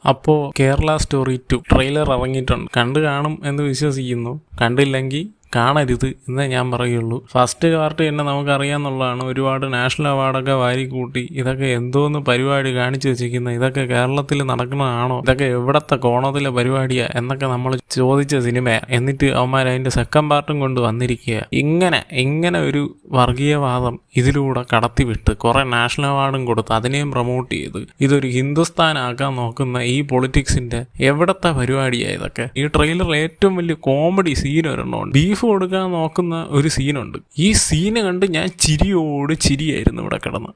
അപ്പോൾ Kerala story 2 trailer ഇറങ്ങിയിട്ടുണ്ട്. കണ്ടു കാണും എന്ന് വിശ്വസിക്കുന്നു. കണ്ടില്ലെങ്കിൽ കാണരുത് എന്നേ ഞാൻ പറയുള്ളൂ. ഫസ്റ്റ് പാർട്ട് തന്നെ നമുക്കറിയാമെന്നുള്ളതാണ്. ഒരുപാട് നാഷണൽ അവാർഡൊക്കെ വാരിക്കൂട്ടി ഇതൊക്കെ എന്തോന്ന് പരിപാടി കാണിച്ചു വെച്ചിരിക്കുന്നത്, ഇതൊക്കെ കേരളത്തിൽ നടക്കുന്നതാണോ, ഇതൊക്കെ എവിടത്തെ കോണത്തിലെ പരിപാടിയാ എന്നൊക്കെ നമ്മൾ ചോദിച്ച സിനിമയാണ്. എന്നിട്ട് അവന്മാർ അതിൻ്റെ സെക്കൻഡ് പാർട്ടും കൊണ്ട് വന്നിരിക്കുക. ഇങ്ങനെ ഒരു വർഗീയവാദം ഇതിലൂടെ കടത്തിവിട്ട് കുറേ നാഷണൽ അവാർഡും കൊടുത്ത് അതിനെയും പ്രൊമോട്ട് ചെയ്ത് ഇതൊരു ഹിന്ദുസ്ഥാനാക്കാൻ നോക്കുന്ന ഈ പൊളിറ്റിക്സിൻ്റെ എവിടത്തെ പരിപാടിയാണ് ഇതൊക്കെ. ഈ ട്രെയിലറിൽ ഏറ്റവും വലിയ കോമഡി സീൻ ഒരെണ്ണമുണ്ട്. ബീഫ് കൊടുക്കാൻ നോക്കുന്ന ഒരു സീനുണ്ട്. ഈ സീന് കണ്ട് ഞാൻ ചിരിയായിരുന്നു ഇവിടെ കിടന്ന്.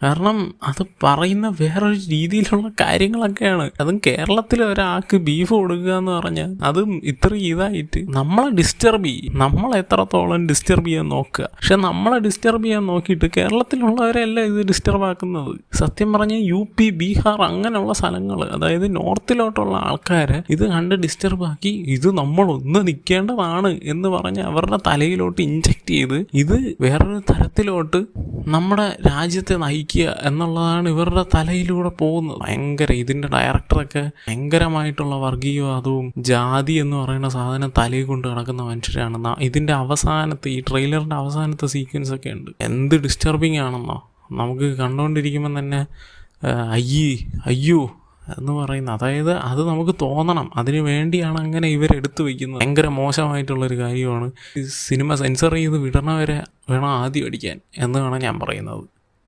കാരണം അത് പറയുന്ന വേറൊരു രീതിയിലുള്ള കാര്യങ്ങളൊക്കെയാണ്. അതും കേരളത്തിൽ ഒരാൾക്ക് ബീഫ് കൊടുക്കുക എന്ന് പറഞ്ഞാൽ അതും ഇത്ര ഇതായിട്ട് നമ്മളെ ഡിസ്റ്റർബ് ചെയ്യും. നമ്മളെ എത്രത്തോളം ഡിസ്റ്റർബ് ചെയ്യാൻ നോക്കുക. പക്ഷെ നമ്മളെ ഡിസ്റ്റർബ് ചെയ്യാൻ നോക്കിയിട്ട് കേരളത്തിലുള്ളവരെയല്ല ഇത് ഡിസ്റ്റർബ് ആക്കുന്നത്. സത്യം പറഞ്ഞാൽ UP, ബീഹാർ അങ്ങനെയുള്ള സ്ഥലങ്ങൾ, അതായത് നോർത്തിലോട്ടുള്ള ആൾക്കാരെ ഇത് കണ്ട് ഡിസ്റ്റർബ് ആക്കി ഇത് നമ്മളൊന്ന് നിൽക്കേണ്ടതാണ് എന്ന് പറഞ്ഞ് അവരുടെ തലയിലോട്ട് ഇൻജെക്റ്റ് ചെയ്ത് ഇത് വേറൊരു തരത്തിലോട്ട് നമ്മുടെ രാജ്യത്തെ നയിക്കുക എന്നുള്ളതാണ് ഇവരുടെ തലയിലൂടെ പോകുന്നത്. ഭയങ്കര ഇതിൻ്റെ ഡയറക്ടറൊക്കെ ഭയങ്കരമായിട്ടുള്ള വർഗീയവാദവും ജാതി എന്ന് പറയുന്ന സാധനം തലയിൽ കൊണ്ട് നടക്കുന്ന മനുഷ്യരാണ്. ഇതിൻ്റെ അവസാനത്തെ ഈ ട്രെയിലറിൻ്റെ അവസാനത്തെ സീക്വൻസ് ഒക്കെ ഉണ്ട്. എന്ത് ഡിസ്റ്റർബിങ് ആണെന്നോ നമുക്ക് കണ്ടുകൊണ്ടിരിക്കുമ്പോൾ തന്നെ അയ്യോ എന്ന് പറയുന്നത്. അതായത് അത് നമുക്ക് തോന്നണം. അതിന് വേണ്ടിയാണ് അങ്ങനെ ഇവരെടുത്ത് വയ്ക്കുന്നത്. ഭയങ്കര മോശമായിട്ടുള്ളൊരു കാര്യമാണ്. സിനിമ സെൻസർ ചെയ്ത് വിടണവരെ വേണം ആദ്യം അടിക്കാൻ എന്ന് വേണം ഞാൻ പറയുന്നത്.